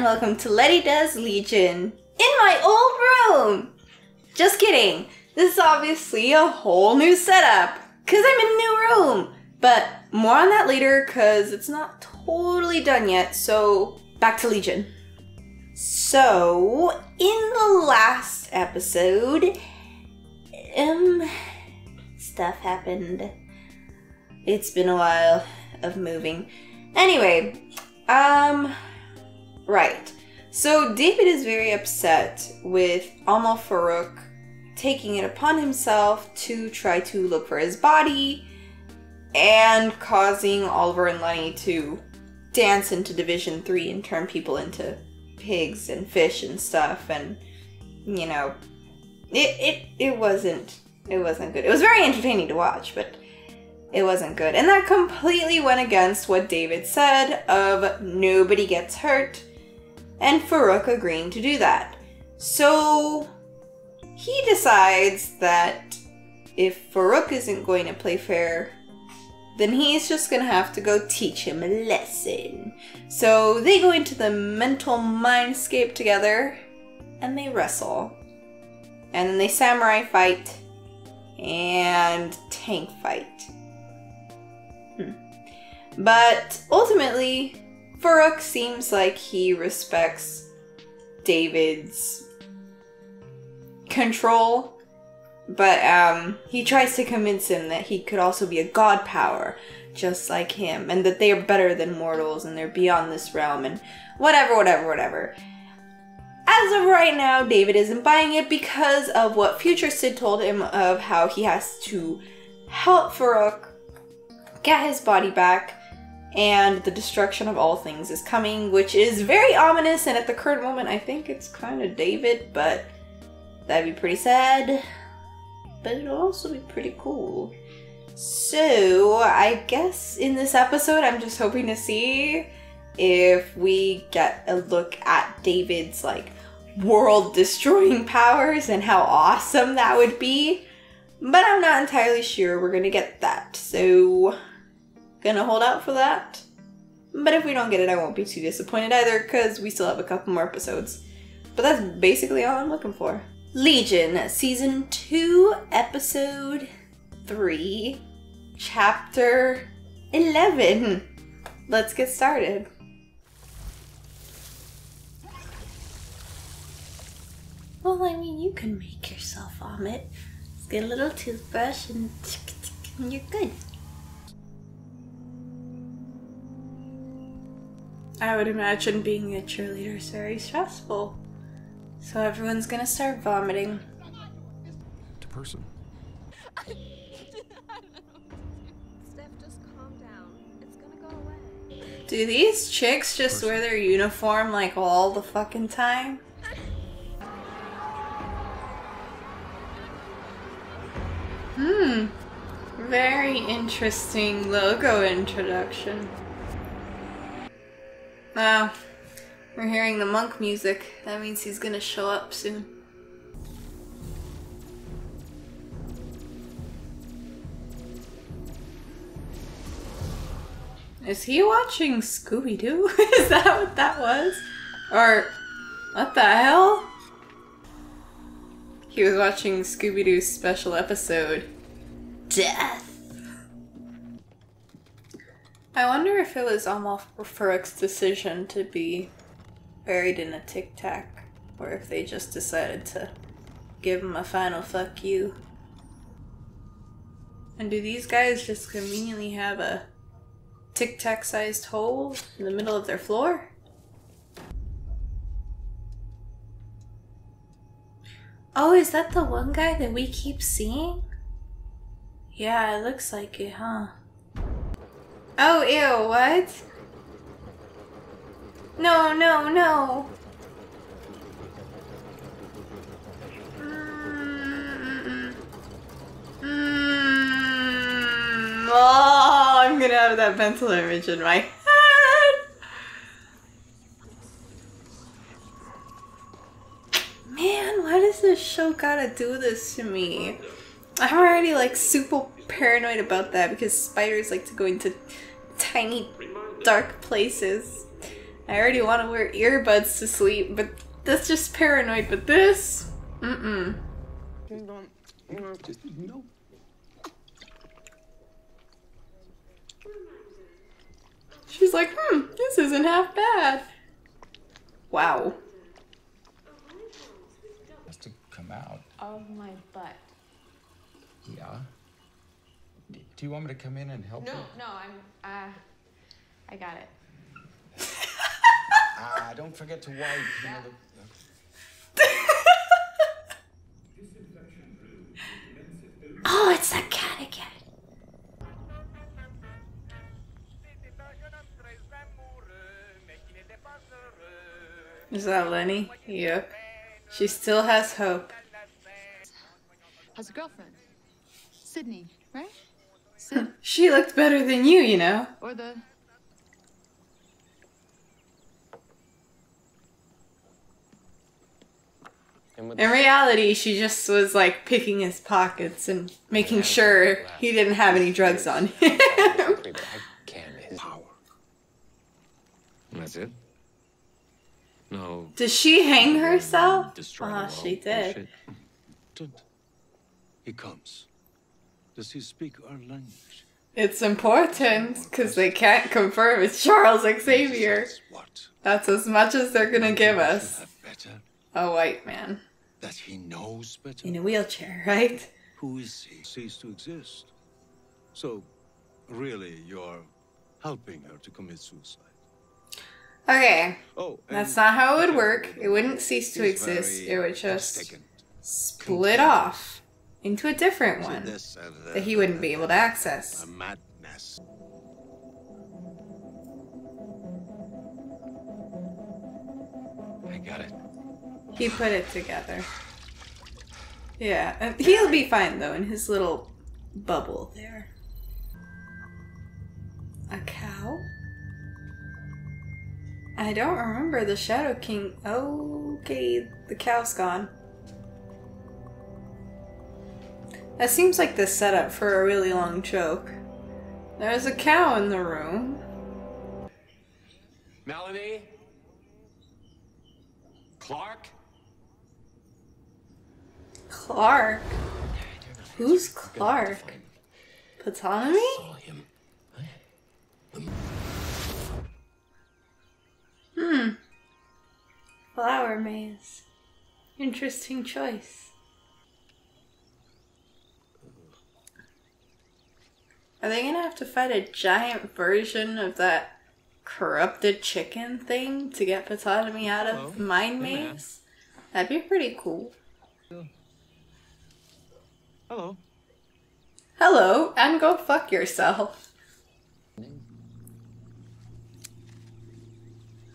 welcome to Lety Does Legion in my old room! Just kidding, this is obviously a whole new setup because I'm in a new room, but more on that later because it's not totally done yet, so back to Legion. So, in the last episode, stuff happened. It's been a while of moving. Anyway, right. So David is very upset with Farouk taking it upon himself to try to look for his body and causing Oliver and Lenny to dance into Division 3 and turn people into pigs and fish and stuff, and you know, it wasn't good. It was very entertaining to watch, but it wasn't good. And that completely went against what David said of nobody gets hurt and Farouk agreeing to do that. So he decides that if Farouk isn't going to play fair, then he's just gonna have to go teach him a lesson. So they go into the mental Mindscape together and they wrestle. And then they samurai fight and tank fight. But ultimately, Farouk seems like he respects David's control, but he tries to convince him that he could also be a god power, just like him, and that they are better than mortals and they're beyond this realm and whatever. As of right now, David isn't buying it because of what Future Sid told him of how he has to help Farouk get his body back, and the destruction of all things is coming, which is very ominous, and at the current moment I think it's kind of David, but that'd be pretty sad, but it'll also be pretty cool. So I guess in this episode I'm just hoping to see if we get a look at David's like world destroying powers and how awesome that would be, but I'm not entirely sure we're gonna get that, so gonna hold out for that. But if we don't get it, I won't be too disappointed either because we still have a couple more episodes. But that's basically all I'm looking for. Legion, Season 2, Episode 3, Chapter 11. Let's get started. Well, I mean, you can make yourself vomit. Just get a little toothbrush and you're good. I would imagine being a cheerleader is very stressful. So everyone's gonna start vomiting. To person. Steph, just calm down. It's gonna go away. Do these chicks just wear their uniform like all the fucking time? Very interesting logo introduction. Oh, we're hearing the monk music. That means he's gonna show up soon. Is he watching Scooby-Doo? Is that what that was? Or, what the hell? He was watching Scooby-Doo's special episode, Death. I wonder if it was Farouk's decision to be buried in a Tic Tac, or if they just decided to give him a final fuck you. And do these guys just conveniently have a Tic Tac sized hole in the middle of their floor? Oh, is that the one guy that we keep seeing? Yeah, it looks like it, huh? Oh, ew, what? No. Oh, I'm gonna have that mental image in my head. Man, why does this show gotta do this to me? I'm already like super paranoid about that because spiders like to go into tiny dark places. I already want to wear earbuds to sleep, but that's just paranoid. But this, Just no. She's like, this isn't half bad. Wow. Has to come out. Of my butt. Yeah. Do you want me to come in and help you? No, I got it. Don't forget to wipe. You know, Oh, it's that cat again. Is that Lenny? Yep. She still has hope. How's your girlfriend? Sydney, right? She looked better than you know. Or the... In reality, she just was like picking his pockets and making sure he didn't have any drugs on him. power. And that's it? No. Did she hang herself? Destroy the Oh, world. she did. Bullshit. He comes. Does he speak our language? It's important because they can't confirm it's Charles Xavier. What? That's as much as they're gonna give us. Have better? A white man That he knows better? in a wheelchair, right? Who is he? Cease to exist. So, really, you're helping her to commit suicide. Okay, Oh, that's not how it would work. It wouldn't cease to exist. It would just split off into a different one that he wouldn't be able to access. A madness. I got it. He put it together. Yeah, and he'll be fine though in his little bubble there. A cow? I don't remember the Shadow King. Okay, the cow's gone. That seems like the setup for a really long joke. There's a cow in the room. Melanie? Clark? Clark? Who's Clark? Ptolemy? Flower maze. Interesting choice. Are they gonna have to fight a giant version of that corrupted chicken thing to get Ptolemy out of the mind maze? That'd be pretty cool. Hello. Hello, and go fuck yourself.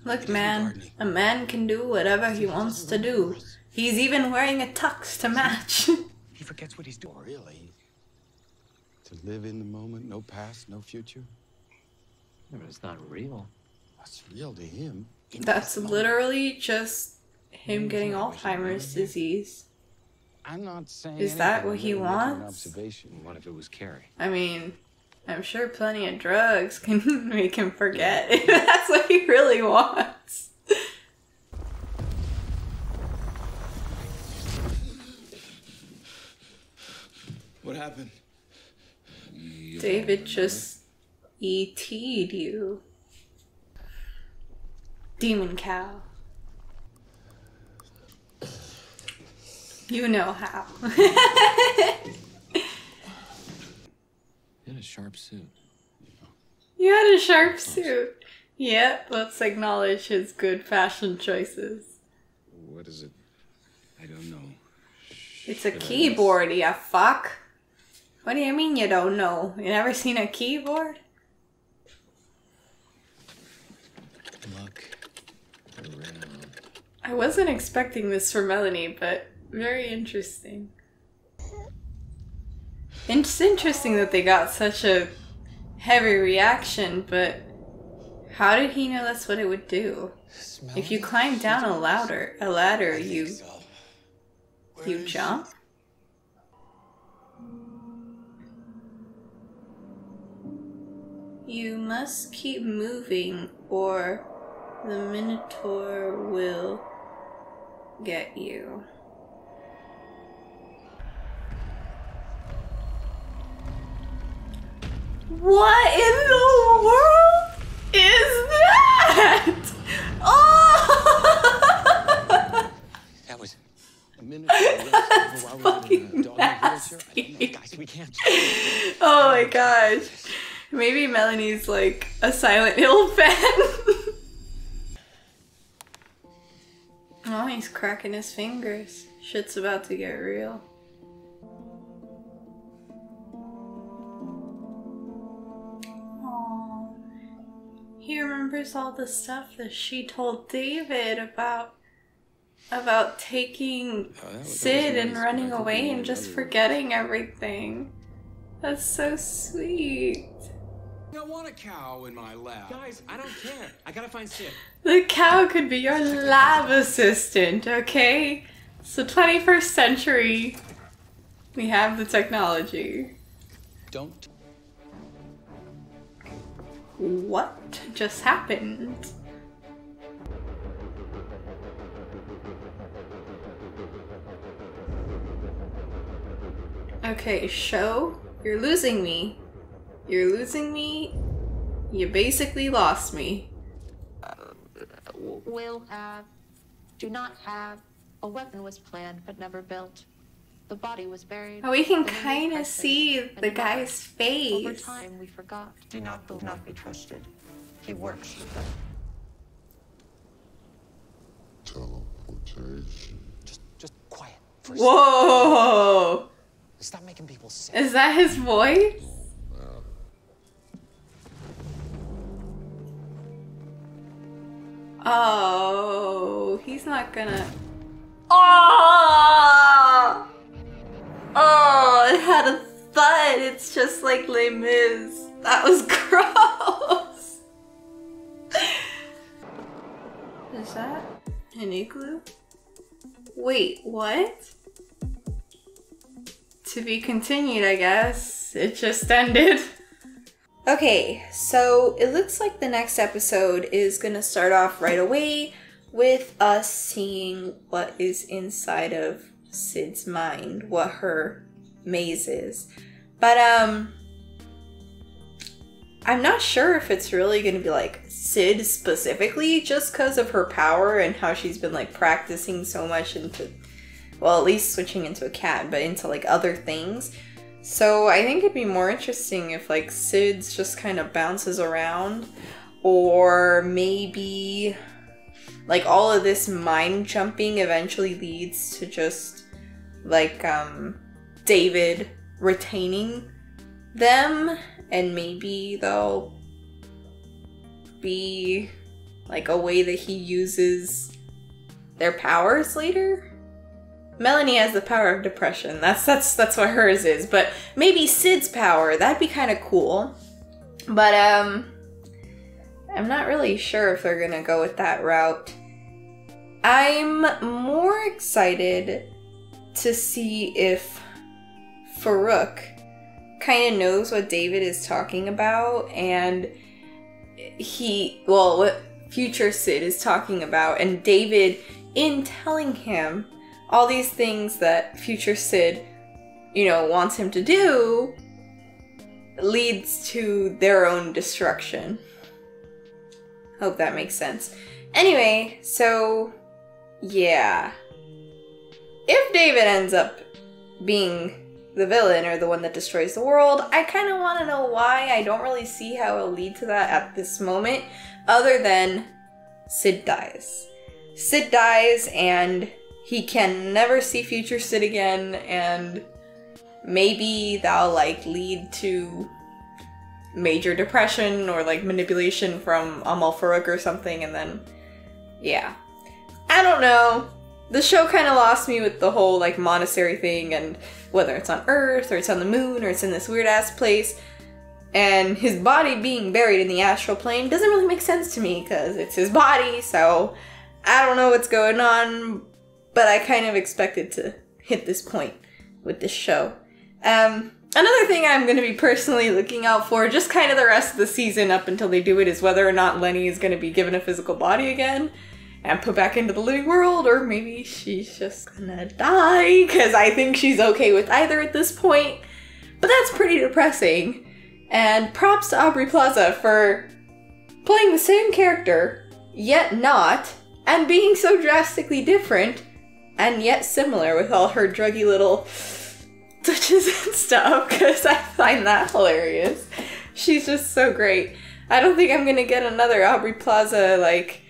Look, man, a man can do whatever he wants to do. He's even wearing a tux to match. He forgets what he's doing. Really? To live in the moment, no past, no future? Yeah, but it's not real. What's real to him? That's literally just him getting Alzheimer's disease. I'm not saying. Is that anything, what he I'm merely making an wants? observation. What if it was Carrie? I mean, I'm sure plenty of drugs can make him forget if that's what he really wants. What happened? David just ET'd you. Demon cow. You know how. In a sharp suit. You had a sharp suit. Yep, let's acknowledge his good fashion choices. What is it? I don't know. It's a keyboard, ya fuck. What do you mean you don't know? You never seen a keyboard? Look around. I wasn't expecting this from Melanie, but very interesting. It's interesting that they got such a heavy reaction, but how did he know that's what it would do? If you climb down a ladder, you jump? You must keep moving or The Minotaur will get you. What in the world is that? Oh! That was a minute. That's fucking nasty. Guys, we can't. Oh my gosh. Maybe Melanie's like a Silent Hill fan. Oh, he's cracking his fingers. Shit's about to get real. Oh, he remembers all the stuff that she told David about taking Sid and running away and just forgetting everything. That's so sweet. I want a cow in my lab. Guys, I don't care. I gotta find Sid. The cow could be your lab assistant, okay? It's the 21st century. We have the technology. Don't. What just happened? Okay, show. You're losing me. You're losing me. You basically lost me. Will have, do not have, a weapon was planned but never built. The body was buried. Oh, we can kind of see the guy's face. Over time, we forgot. Do not be trusted. He works with them. Teleportation. Just quiet. Whoa! Stop making people sick. Is that his voice? Oh, he's not gonna... Oh! Oh, it had a thud. It's just like Les Mis. That was gross. Is that an igloo? Wait, what? To be continued, I guess. It just ended. Okay, so it looks like the next episode is gonna start off right away with us seeing what is inside of Sid's mind, what her maze is. But I'm not sure if it's really gonna be like Sid specifically, just because of her power and how she's been like practicing so much into, well, at least switching into a cat, but into like other things. So I think it'd be more interesting if like Sid's just kind of bounces around, or maybe like all of this mind jumping eventually leads to just like David retaining them, and maybe they'll be like a way that he uses their powers later. Melanie has the power of depression. That's what hers is. But maybe Sid's power, that'd be kind of cool. But I'm not really sure if they're gonna go with that route. I'm more excited to see if Farouk kind of knows what David is talking about, and what future Sid is talking about, and David, in telling him all these things that future Sid, wants him to do, leads to their own destruction. Hope that makes sense. Anyway, so yeah. If David ends up being the villain or the one that destroys the world, I kind of want to know why. I don't really see how it'll lead to that at this moment, other than Sid dies. Sid dies and he can never see future Sid again, and maybe that'll like lead to major depression or like manipulation from Amal Farouk or something, and then yeah. I don't know. The show kind of lost me with the whole like monastery thing, and whether it's on Earth or it's on the moon or it's in this weird ass place, and his body being buried in the astral plane doesn't really make sense to me because it's his body, so I don't know what's going on. But I kind of expected to hit this point with this show. Another thing I'm going to be personally looking out for, just kind of the rest of the season up until they do it, is whether or not Lenny is going to be given a physical body again and put back into the living world, or maybe she's just gonna die, because I think she's okay with either at this point. But that's pretty depressing. And props to Aubrey Plaza for playing the same character, yet not, and being so drastically different, and yet similar with all her druggy little touches and stuff, because I find that hilarious. She's just so great. I don't think I'm gonna get another Aubrey Plaza, like,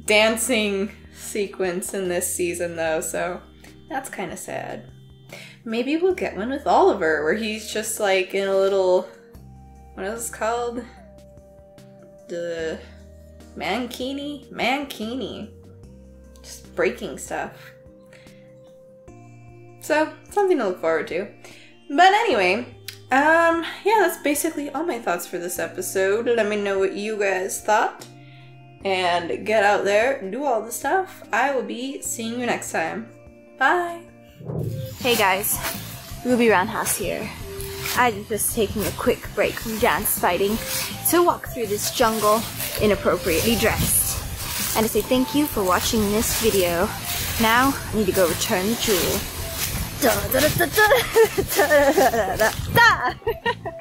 dancing sequence in this season, though, so that's kind of sad. Maybe we'll get one with Oliver, where he's just, like, in a little... what is this called? The... Mankini? Just breaking stuff. So, something to look forward to. But anyway, yeah, that's basically all my thoughts for this episode. Let me know what you guys thought. And get out there and do all the stuff. I will be seeing you next time. Bye! Hey guys, Ruby Roundhouse here. I'm just taking a quick break from dance fighting to walk through this jungle inappropriately dressed. And to say thank you for watching this video. Now, I need to go return the jewel. Da da da da da da da da da.